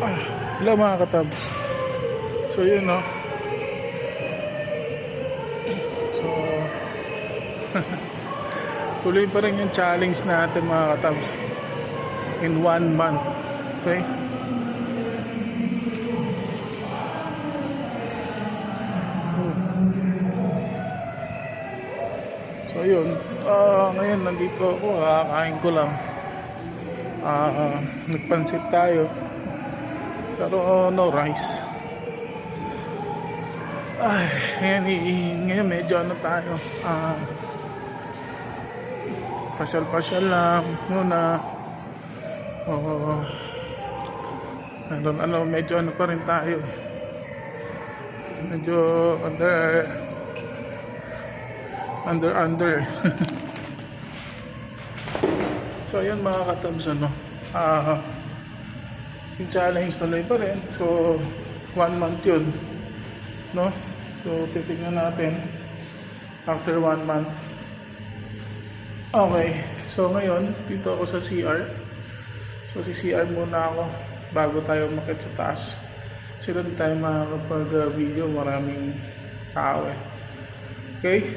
Hello mga katabs. So yun no. So tuloy pa rin yung challenge natin mga katabs in 1 month. Okay? So yun, ngayon nandito ako, kakain ko lang. Nagpansit tayo. Pero no rice. Ngayon medyo ano tayo. Pasyal-pasyal lang muna. Medyo ano pa rin tayo. Medyo under. So ayun mga katabs, yung challenge tuloy pa rin. So 1 month yun, no? So titignan natin after 1 month. Okay, so ngayon dito ako sa CR. So si CR muna ako bago tayo umakyat sa taas. Kasi doon tayo makakapag video, maraming tao Okay?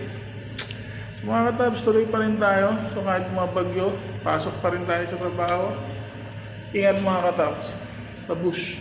So mga katabs, tuloy pa rin tayo. So kahit mga bagyo, pasok pa rin tayo sa trabaho. Ingat mga katabs. Tabush.